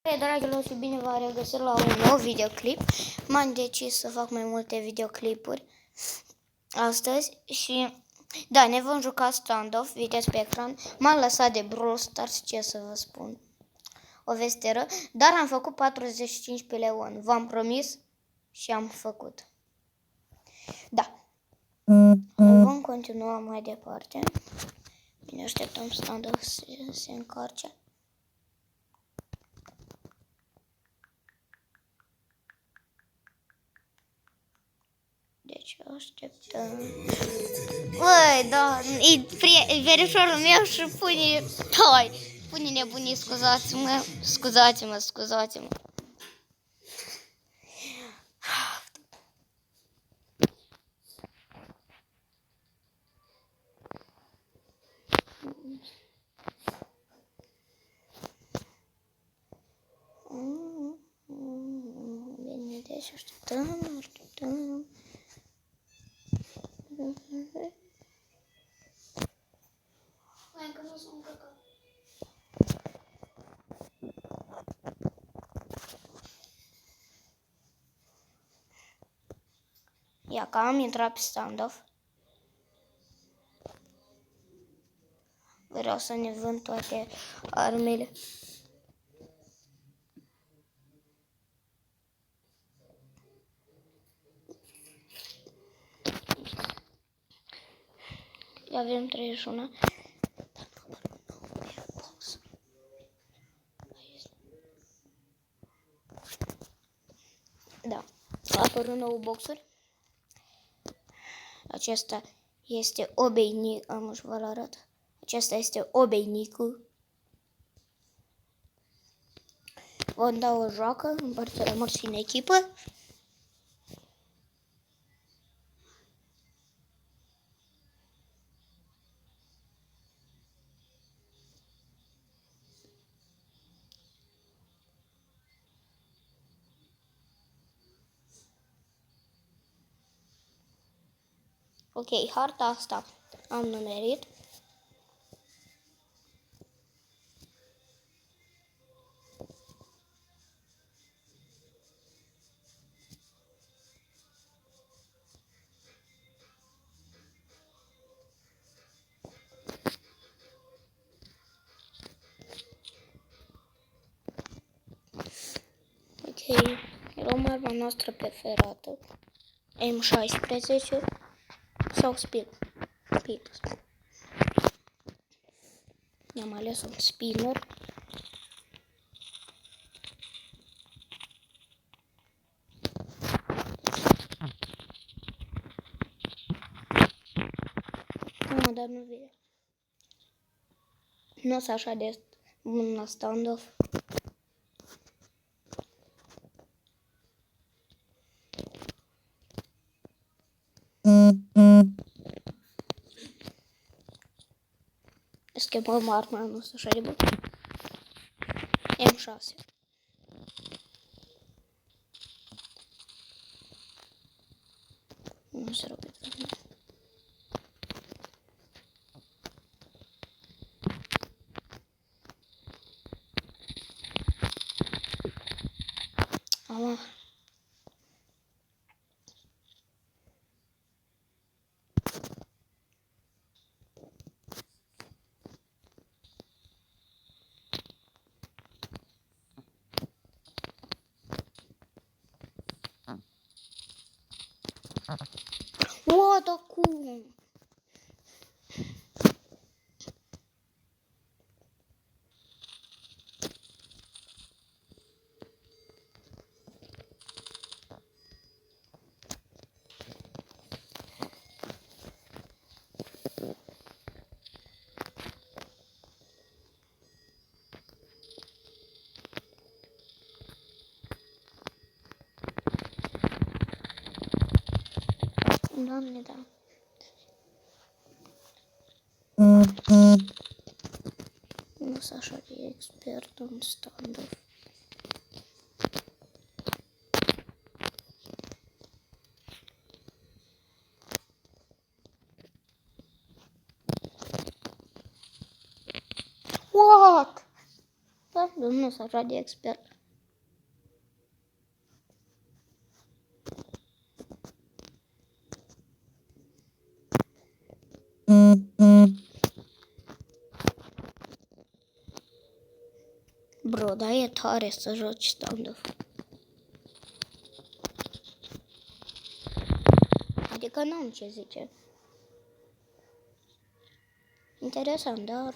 Hei dragilor și bine v-am regăsit la un nou videoclip. M-am decis să fac mai multe videoclipuri astăzi și da, ne vom juca standoff, vedeți pe ecran. M-am lăsat de Brawl Stars, ce să vă spun, o vesteră, dar am făcut 45 pe Leon, v-am promis și am făcut. Da, vom continua mai departe. Bine, așteptăm standoff să se încarce. Deci așteptăm. Băi, da, e verișorul meu și pune... Hai, pune nebunii, scuzați-mă, scuzați-mă, scuzați-mă. Bine, deci așteptăm, așteptăm. Hai, încă nu s-a încărcat. Ia că am intrat pe standoff. Vreau să ne vând toate armele. Avem 31. Da, a apărut nou boxuri. Acesta este obeinic, am să vă arăt. Acesta este obeinicul. Vom da o joacă, împărțirea morții în echipă. Ok, harta asta am numerit. Ok, luăm arma noastră preferată. M16 sau Speed. I-am ales un spinner. Dar nu vede. Nu o să așa de bun la standoff. Schimbăm arma, nu sunt așa de bun. M6. Nu se rupe. Ama. What acum? Doamne, da. Nu sunt așa de expert în standoff. What? Nu sunt așa de expert. Bro, dar e tare să joci standoff. Adică n-am ce zice. Interesant, dar...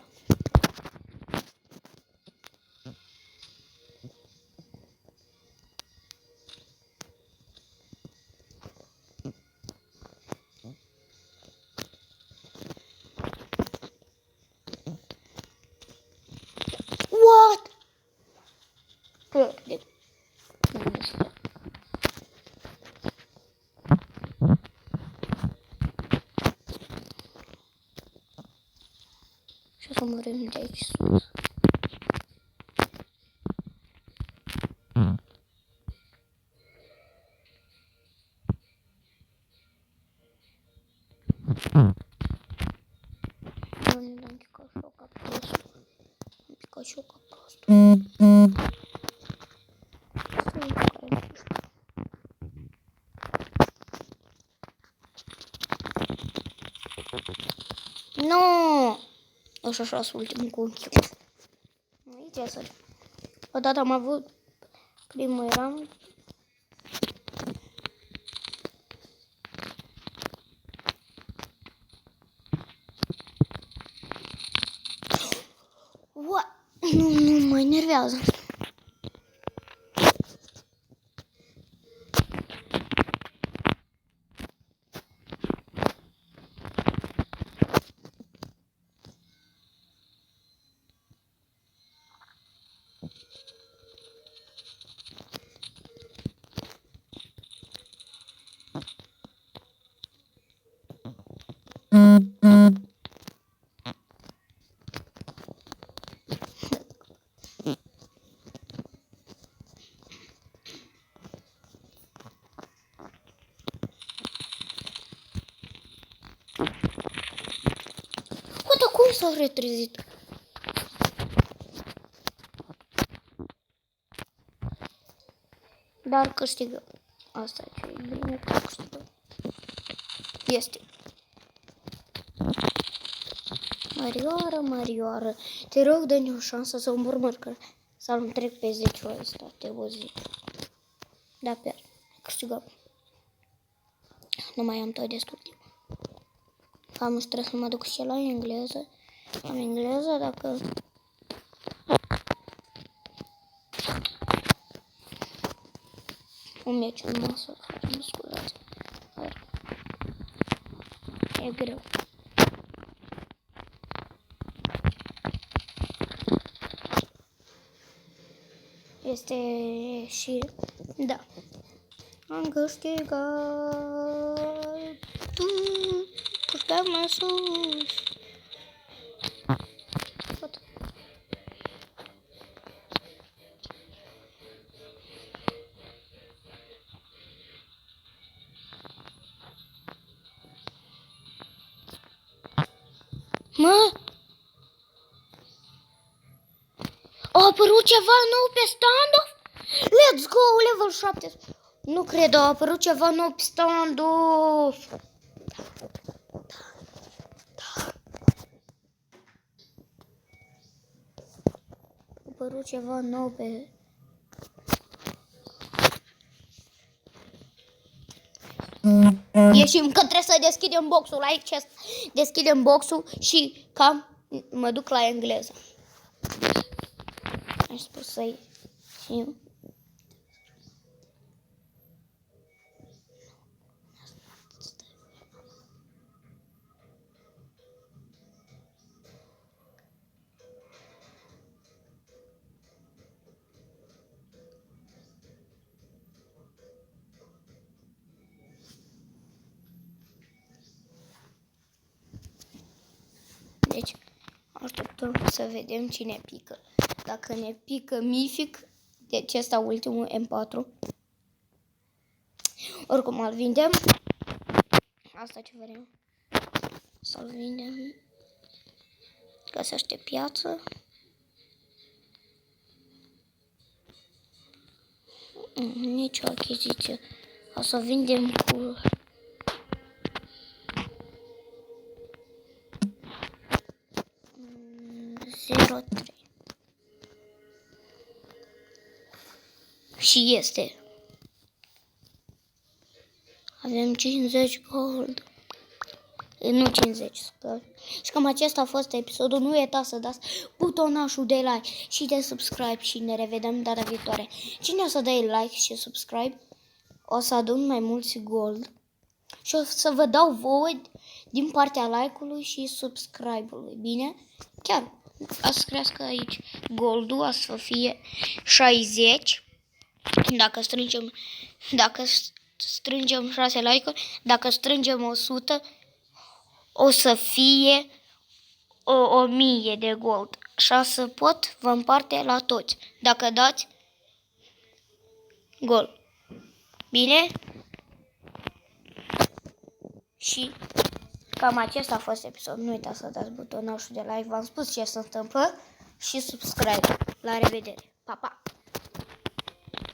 What? Cred. Nu știu. Și o să mărim de aici sus. Nu am picat și eu ca prostul. Am picat și eu ca prostul. Nu! Așa sunt ultimul cu unchiul. Aici să... Odată am avut... Primul eram... What? Nu mă enervează. Uite cum s-a retrezit. Dar câștigă. Asta e ce e bine, că câștigă. Este. Marioară, te rog, dă-ne o șansă să murmăr că să-mi trec pe 10 ori ăsta, te vă zic. Da, pierd. Câștigăm. Nu mai am tot destul timp. Am trebuie să mă duc și la engleză. Am engleză dacă... Un meci în masă, mă scuzați. E greu. Este și... Da. Am câștigat. Putem mai sus. Tot. Mă! A apărut ceva nou pe standoff? Let's go, level 7. Nu cred, a apărut ceva nou pe standoff. A apărut ceva nou pe... Ieșim că trebuie să deschidem boxul, like chest. Deschidem boxul și cam mă duc la engleză. Aș spus să ieșim. Deci, așteptăm să vedem cine pică. Dacă ne pică Mific, deci ăsta ultimul M4. Oricum îl vindem. Asta ce vrem. Să-l vindem. Găsește piață. Nici o achiziție. O să o vindem cu... Zero 3. Și este. Avem 50 gold. Nu 50, și cam acesta a fost episodul. Nu uitați să dați butonașul de like și de subscribe și ne revedem data viitoare. Cine o să dai like și subscribe, o să adun mai mulți gold și o să vă dau vouă din partea like-ului și subscribe-ului. Bine? Chiar o să crească aici goldul, o să fie 60. Dacă strângem 6 like-uri, dacă strângem 100, o să fie 1000 de gold. Și o să pot vă împarte la toți, dacă dați gol. Bine? Și cam acesta a fost episodul. Nu uitați să dați butonul de like. V-am spus ce se întâmplă și subscribe. La revedere. Pa, pa!